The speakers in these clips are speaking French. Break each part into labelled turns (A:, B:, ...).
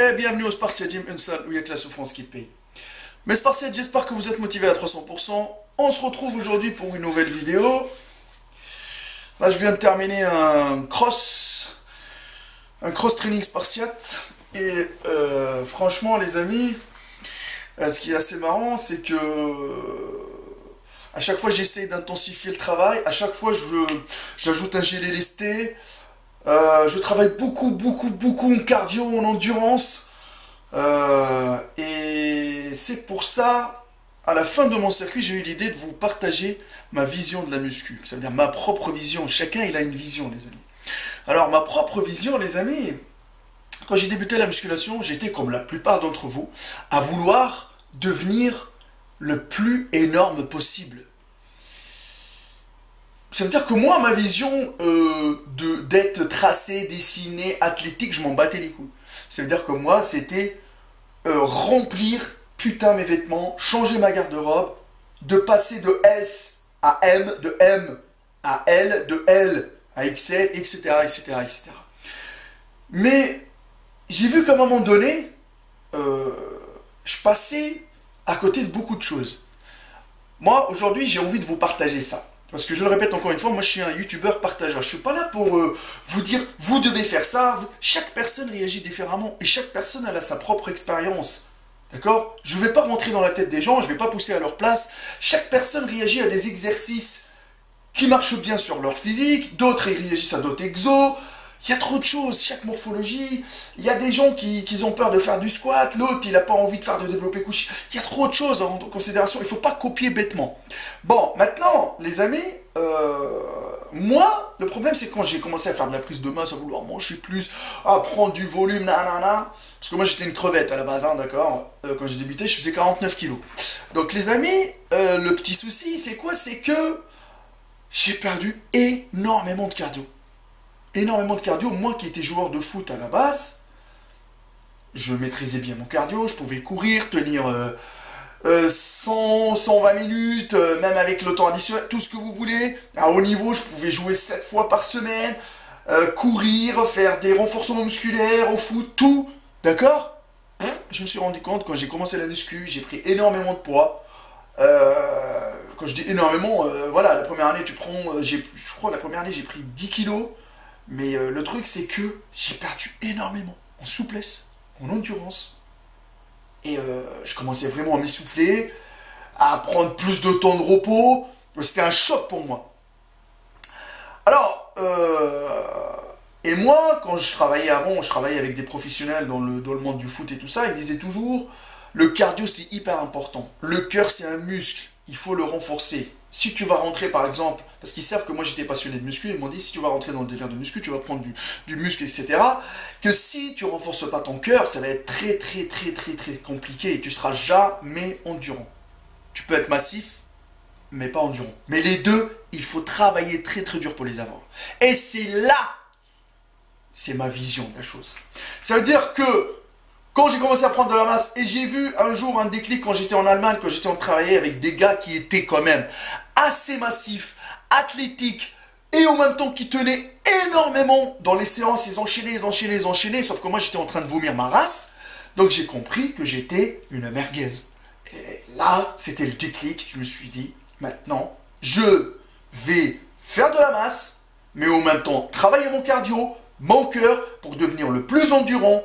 A: et bienvenue au Spartiate Gym, une salle où il n'y a que la souffrance qui paye. Mes Spartiates, j'espère que vous êtes motivés à 300%. On se retrouve aujourd'hui pour une nouvelle vidéo. Là, je viens de terminer un cross training Spartiate. Et franchement, les amis, ce qui est assez marrant, c'est que à chaque fois, j'essaie d'intensifier le travail. À chaque fois, j'ajoute un gilet lesté. Je travaille beaucoup en cardio, en endurance. Et c'est pour ça, à la fin de mon circuit, j'ai eu l'idée de vous partager ma vision de la muscu. Ça veut dire ma propre vision. Chacun, il a une vision, les amis. Alors, ma propre vision, les amis, quand j'ai débuté la musculation, j'étais comme la plupart d'entre vous, à vouloir devenir le plus énorme possible. Ça veut dire que moi, ma vision d'être tracé, dessiné, athlétique, je m'en battais les couilles. Ça veut dire que moi, c'était remplir putain mes vêtements, changer ma garde-robe, de passer de S à M, de M à L, de L à XL, etc., etc., etc. Mais j'ai vu qu'à un moment donné, je passais à côté de beaucoup de choses. Moi, aujourd'hui, j'ai envie de vous partager ça. Parce que je le répète encore une fois, moi je suis un youtubeur partageur. Je ne suis pas là pour vous dire, vous devez faire ça. Chaque personne réagit différemment et chaque personne elle a sa propre expérience. D'accord? Je ne vais pas rentrer dans la tête des gens, je ne vais pas pousser à leur place. Chaque personne réagit à des exercices qui marchent bien sur leur physique, d'autres réagissent à d'autres exos. Il y a trop de choses, chaque morphologie. Il y a des gens qui ont peur de faire du squat, l'autre il n'a pas envie de faire de développé couché. Il y a trop de choses en considération, il ne faut pas copier bêtement. Bon, maintenant, les amis, moi, le problème c'est quand j'ai commencé à faire de la prise de masse, à vouloir manger plus, à prendre du volume, nanana. Parce que moi j'étais une crevette à la base, hein, d'accord. Quand j'ai débuté, je faisais 49 kilos. Donc les amis, le petit souci c'est quoi? C'est que j'ai perdu énormément de cardio. Énormément de cardio, moi qui étais joueur de foot à la base, je maîtrisais bien mon cardio, je pouvais courir, tenir 120 minutes, même avec le temps additionnel, tout ce que vous voulez. À haut niveau, je pouvais jouer 7 fois par semaine, courir, faire des renforcements musculaires au foot, tout, d'accord? Je me suis rendu compte, quand j'ai commencé la muscu, j'ai pris énormément de poids. Quand je dis énormément, voilà, la première année, je crois la première année, j'ai pris 10 kilos. Mais le truc, c'est que j'ai perdu énormément en souplesse, en endurance. Et je commençais vraiment à m'essouffler, à prendre plus de temps de repos. C'était un choc pour moi. Alors, et moi, quand je travaillais avant, je travaillais avec des professionnels dans le monde du foot et tout ça, ils disaient toujours, le cardio, c'est hyper important. Le cœur, c'est un muscle, il faut le renforcer. Si tu vas rentrer par exemple, parce qu'ils savent que moi j'étais passionné de muscu, ils m'ont dit si tu vas rentrer dans le délire de muscu, tu vas prendre du muscle, etc. Que si tu renforces pas ton cœur, ça va être très compliqué et tu seras jamais endurant. Tu peux être massif, mais pas endurant. Mais les deux, il faut travailler très dur pour les avoir. Et c'est là, c'est ma vision de la chose. Ça veut dire que quand j'ai commencé à prendre de la masse, et j'ai vu un jour un déclic quand j'étais en Allemagne, quand j'étais en train de travailler avec des gars qui étaient quand même assez massifs, athlétiques, et en même temps qui tenaient énormément dans les séances, ils enchaînaient, sauf que moi j'étais en train de vomir ma race, donc j'ai compris que j'étais une merguez. Et là, c'était le déclic, je me suis dit, maintenant, je vais faire de la masse, mais en même temps travailler mon cardio, mon cœur, pour devenir le plus endurant.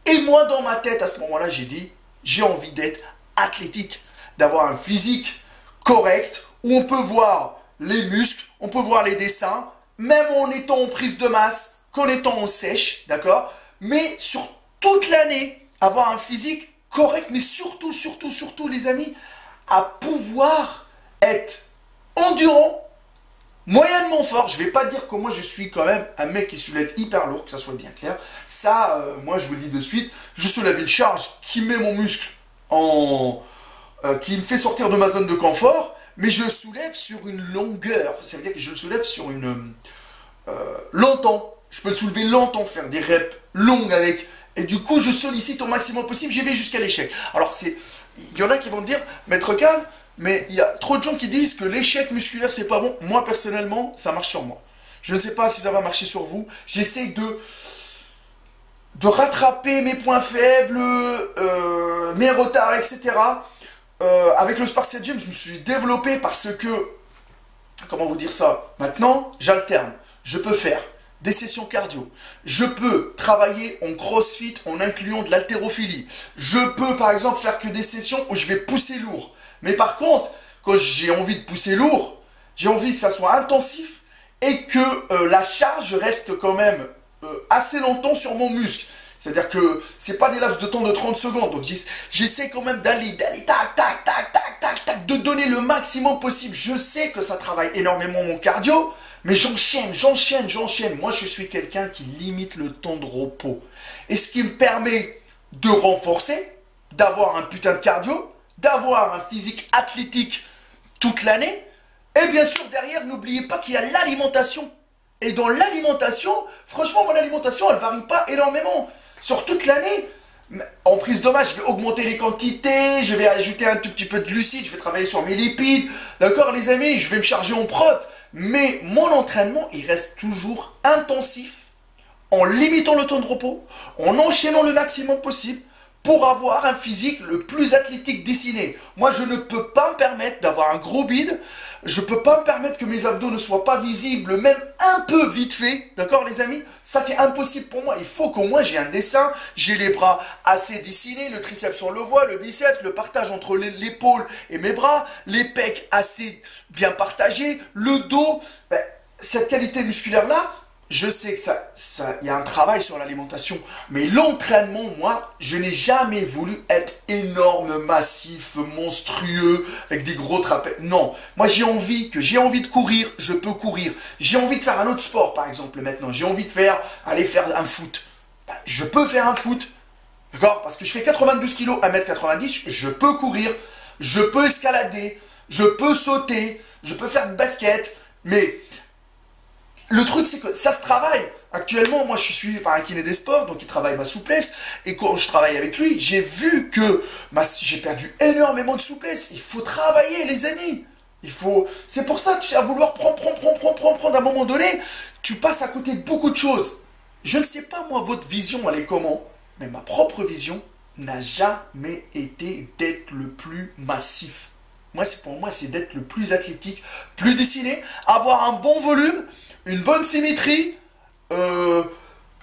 A: Et moi, dans ma tête, à ce moment-là, j'ai dit, j'ai envie d'être athlétique, d'avoir un physique correct, où on peut voir les muscles, on peut voir les dessins, même en étant en prise de masse, qu'en étant en sèche, d'accord? Mais sur toute l'année, avoir un physique correct, mais surtout, les amis, à pouvoir être endurant, moyennement fort. Je ne vais pas dire que moi je suis quand même un mec qui soulève hyper lourd, que ça soit bien clair. Ça, moi je vous le dis de suite, je soulève une charge qui met mon muscle qui me fait sortir de ma zone de confort, mais je le soulève sur une longueur. Ça veut dire que je le soulève sur une... longtemps. Je peux le soulever longtemps, faire des reps longues avec... Et du coup, je sollicite au maximum possible, j'y vais jusqu'à l'échec. Alors, il y en a qui vont dire, Maître Cal, mais il y a trop de gens qui disent que l'échec musculaire, c'est pas bon. Moi, personnellement, ça marche sur moi. Je ne sais pas si ça va marcher sur vous. J'essaie de de rattraper mes points faibles, mes retards, etc. Avec le Spartiate Gym, je me suis développé parce que, comment vous dire ça? Maintenant, j'alterne. Je peux faire des sessions cardio. Je peux travailler en crossfit en incluant de l'haltérophilie. Je peux, par exemple, faire que des sessions où je vais pousser lourd. Mais par contre, quand j'ai envie de pousser lourd, j'ai envie que ça soit intensif et que la charge reste quand même assez longtemps sur mon muscle. C'est-à-dire que c'est pas des laps de temps de 30 secondes. Donc j'essaie quand même d'aller tac, tac, tac, tac, tac, tac, de donner le maximum possible. Je sais que ça travaille énormément mon cardio, mais j'enchaîne. Moi, je suis quelqu'un qui limite le temps de repos. Et ce qui me permet de renforcer, d'avoir un putain de cardio, d'avoir un physique athlétique toute l'année. Et bien sûr, derrière, n'oubliez pas qu'il y a l'alimentation. Et dans l'alimentation, franchement, mon alimentation, elle varie pas énormément. Sur toute l'année, en prise de masse, je vais augmenter les quantités, je vais ajouter un tout petit peu de glucides, je vais travailler sur mes lipides. D'accord, les amis, je vais me charger en prot. Mais mon entraînement, il reste toujours intensif, en limitant le temps de repos, en enchaînant le maximum possible, pour avoir un physique le plus athlétique dessiné. Moi, je ne peux pas me permettre d'avoir un gros bide. Je ne peux pas me permettre que mes abdos ne soient pas visibles, même un peu vite fait. D'accord, les amis? Ça, c'est impossible pour moi. Il faut qu'au moins j'ai un dessin, j'ai les bras assez dessinés, le triceps, on le voit, le biceps, le partage entre l'épaule et mes bras, les pecs assez bien partagés, le dos. Ben, cette qualité musculaire-là, je sais que il y a un travail sur l'alimentation, mais l'entraînement, moi, je n'ai jamais voulu être énorme, massif, monstrueux, avec des gros trapèzes. Non, moi j'ai envie de courir, je peux courir. J'ai envie de faire un autre sport, par exemple, maintenant. J'ai envie de aller faire un foot. Ben, je peux faire un foot, d'accord? Parce que je fais 92 kg, 1m90, je peux courir, je peux escalader, je peux sauter, je peux faire de basket, mais le truc, c'est que ça se travaille. Actuellement, moi, je suis suivi par un kiné des sports, donc il travaille ma souplesse. Et quand je travaille avec lui, j'ai vu que j'ai perdu énormément de souplesse. Il faut travailler, les amis. C'est pour ça que tu as vouloir prendre. À un moment donné, tu passes à côté de beaucoup de choses. Je ne sais pas, moi, votre vision, elle est comment. Mais ma propre vision n'a jamais été d'être le plus massif. Pour moi, c'est d'être le plus athlétique, plus dessiné, avoir un bon volume, une bonne symétrie,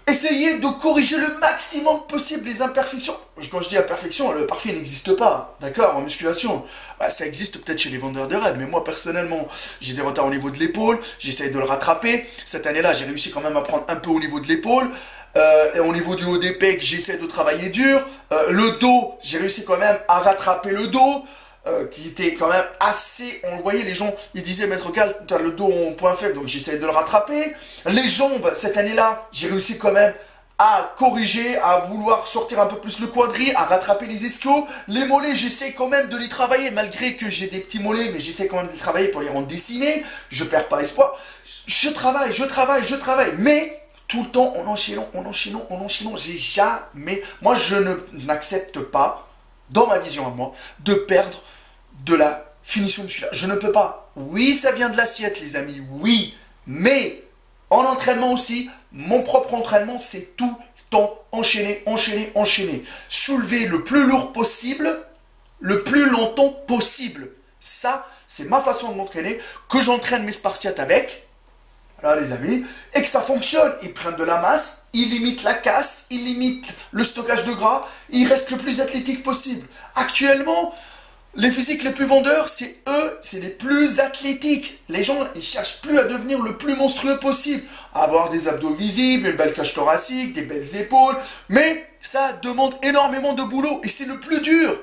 A: essayer de corriger le maximum possible les imperfections. Quand je dis imperfection, le parfait n'existe pas, d'accord, en musculation. Bah, ça existe peut-être chez les vendeurs de rêves, mais moi personnellement, j'ai des retards au niveau de l'épaule, j'essaye de le rattraper. Cette année-là, j'ai réussi quand même à prendre un peu au niveau de l'épaule. Et au niveau du haut des pecs, j'essaie de travailler dur. Le dos, j'ai réussi quand même à rattraper le dos. Qui était quand même assez, on le voyait, les gens, ils disaient, Maître Cal, tu as le dos en point faible, donc j'essaie de le rattraper. Les jambes, cette année-là, j'ai réussi quand même à corriger, à vouloir sortir un peu plus le quadri, à rattraper les ischios. Les mollets, j'essaie quand même de les travailler, malgré que j'ai des petits mollets, mais j'essaie quand même de les travailler pour les rendre dessinés. Je perds pas espoir. Je travaille, mais tout le temps, en enchaînant, j'ai jamais... Moi, je n'accepte pas, dans ma vision à moi, de perdre de la finition musculaire. Je ne peux pas. Oui, ça vient de l'assiette, les amis, oui. Mais en entraînement aussi, mon propre entraînement, c'est tout le temps enchaîner. Soulever le plus lourd possible, le plus longtemps possible. Ça, c'est ma façon de m'entraîner, que j'entraîne mes spartiates avec. Voilà, les amis, et que ça fonctionne. Ils prennent de la masse, ils limitent la casse, ils limitent le stockage de gras, ils restent le plus athlétique possible. Actuellement, les physiques les plus vendeurs, c'est eux, c'est les plus athlétiques. Les gens, ils cherchent plus à devenir le plus monstrueux possible, à avoir des abdos visibles, une belle cage thoracique, des belles épaules, mais ça demande énormément de boulot, et c'est le plus dur,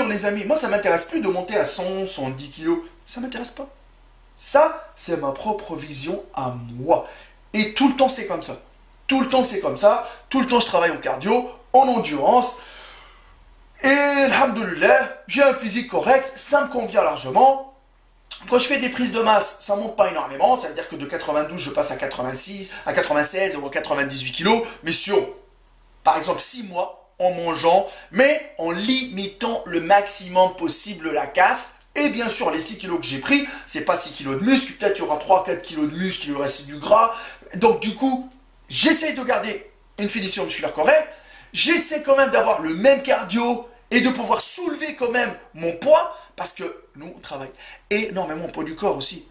A: les amis. Moi, ça m'intéresse plus de monter à 100, 110 kilos, ça m'intéresse pas. Ça, c'est ma propre vision à moi. Et tout le temps, c'est comme ça. Tout le temps, je travaille en cardio, en endurance. Et alhamdoulilah, j'ai un physique correct, ça me convient largement. Quand je fais des prises de masse, ça monte pas énormément. Ça veut dire que de 92, je passe à 86, à 96 ou à 98 kilos. Mais sur, par exemple, 6 mois, en mangeant, mais en limitant le maximum possible la casse. Et bien sûr, les 6 kilos que j'ai pris, c'est pas 6 kilos de muscle, peut-être il y aura 3-4 kilos de muscle, il y aura aussi du gras. Donc du coup, j'essaye de garder une finition musculaire correcte, j'essaie quand même d'avoir le même cardio et de pouvoir soulever quand même mon poids, parce que nous, on travaille énormément au poids du corps aussi.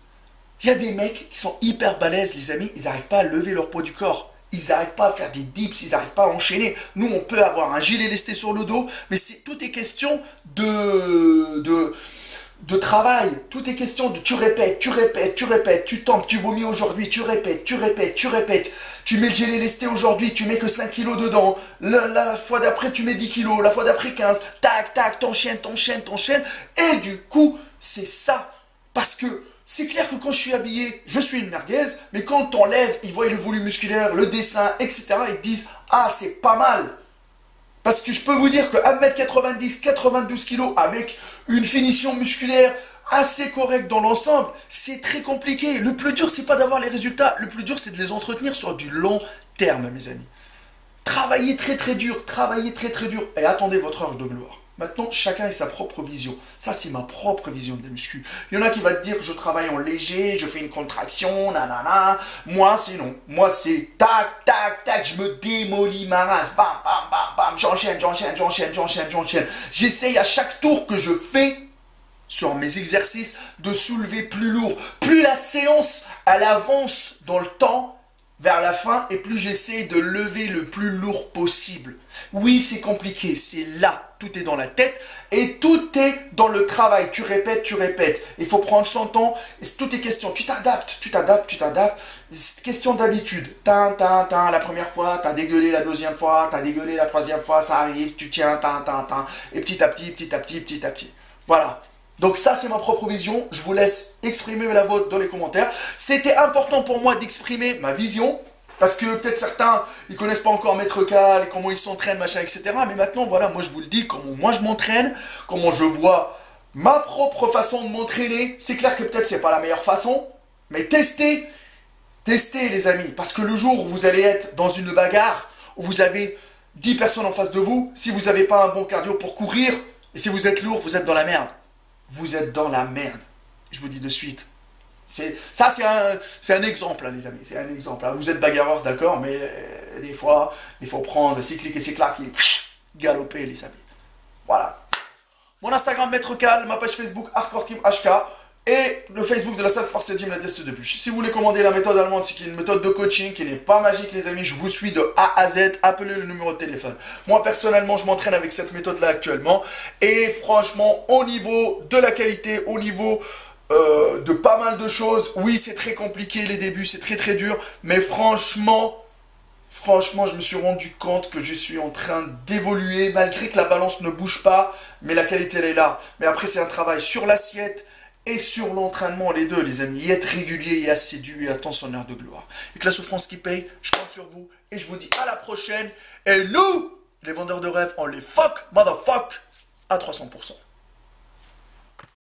A: Il y a des mecs qui sont hyper balèzes, les amis, ils n'arrivent pas à lever leur poids du corps. Ils n'arrivent pas à faire des dips, ils n'arrivent pas à enchaîner. Nous, on peut avoir un gilet lesté sur le dos, mais tout est question de travail. Tout est question de tu répètes, tu tempes, tu vomis aujourd'hui, tu répètes. Tu mets le gilet lesté aujourd'hui, tu mets que 5 kilos dedans. La fois d'après, tu mets 10 kilos, la fois d'après 15. Tac, tac, t'enchaînes. Et du coup, c'est ça. Parce que c'est clair que quand je suis habillé, je suis une merguez, mais quand t'enlèves, ils voient le volume musculaire, le dessin, etc. Ils te disent « Ah, c'est pas mal !» Parce que je peux vous dire que 1m90, 92 kg avec une finition musculaire assez correcte dans l'ensemble, c'est très compliqué. Le plus dur, c'est pas d'avoir les résultats. Le plus dur, c'est de les entretenir sur du long terme, mes amis. Travaillez très dur. Et attendez votre heure de gloire. Maintenant, chacun a sa propre vision. Ça, c'est ma propre vision de la muscu. Il y en a qui va te dire, je travaille en léger, je fais une contraction, nanana. Moi, c'est non. Moi, c'est tac, je me démolis ma race. Bam, j'enchaîne. J'essaye à chaque tour que je fais sur mes exercices de soulever plus lourd. Plus la séance, elle avance dans le temps, vers la fin, et plus j'essaie de lever le plus lourd possible. Oui, c'est compliqué, c'est là, tout est dans la tête, et tout est dans le travail. Tu répètes. Il faut prendre son temps, et tout est question. Tu t'adaptes. C'est question d'habitude. La première fois, t'as dégueulé la deuxième fois, t'as dégueulé la troisième fois, ça arrive, tu tiens, et petit à petit. Voilà. Donc ça, c'est ma propre vision. Je vous laisse exprimer la vôtre dans les commentaires. C'était important pour moi d'exprimer ma vision, parce que peut-être certains, ils connaissent pas encore Maître Cal, comment ils s'entraînent, machin, etc. Mais maintenant, voilà, moi je vous le dis, comment moi je m'entraîne, comment je vois ma propre façon de m'entraîner. C'est clair que peut-être c'est pas la meilleure façon, mais testez les amis. Parce que le jour où vous allez être dans une bagarre, où vous avez 10 personnes en face de vous, si vous n'avez pas un bon cardio pour courir, et si vous êtes lourd, vous êtes dans la merde. Vous êtes dans la merde. Je vous dis de suite. C'est un exemple, hein, les amis. C'est un exemple. Hein. Vous êtes bagarreur, d'accord, mais des fois, il faut prendre c'est clic et c'est clac et galoper, les amis. Voilà. Mon Instagram, Maître Cal, ma page Facebook, Hardcore Team HK, et le Facebook de la salle Spartiate Gym, la test de bûche. Si vous voulez commander la méthode allemande, c'est une méthode de coaching qui n'est pas magique, les amis. Je vous suis de A à Z. Appelez le numéro de téléphone. Moi, personnellement, je m'entraîne avec cette méthode-là actuellement. Et franchement, au niveau de la qualité, au niveau de pas mal de choses, oui, c'est très compliqué les débuts, c'est très dur. Mais franchement, je me suis rendu compte que je suis en train d'évoluer, malgré que la balance ne bouge pas. Mais la qualité, elle est là. Mais après, c'est un travail sur l'assiette et sur l'entraînement, les deux, les amis. Y être régulier et assidu et attendre son heure de gloire. Et que la souffrance qui paye, je compte sur vous. Et je vous dis à la prochaine. Et nous, les vendeurs de rêves, on les fuck, motherfuck, à 300%.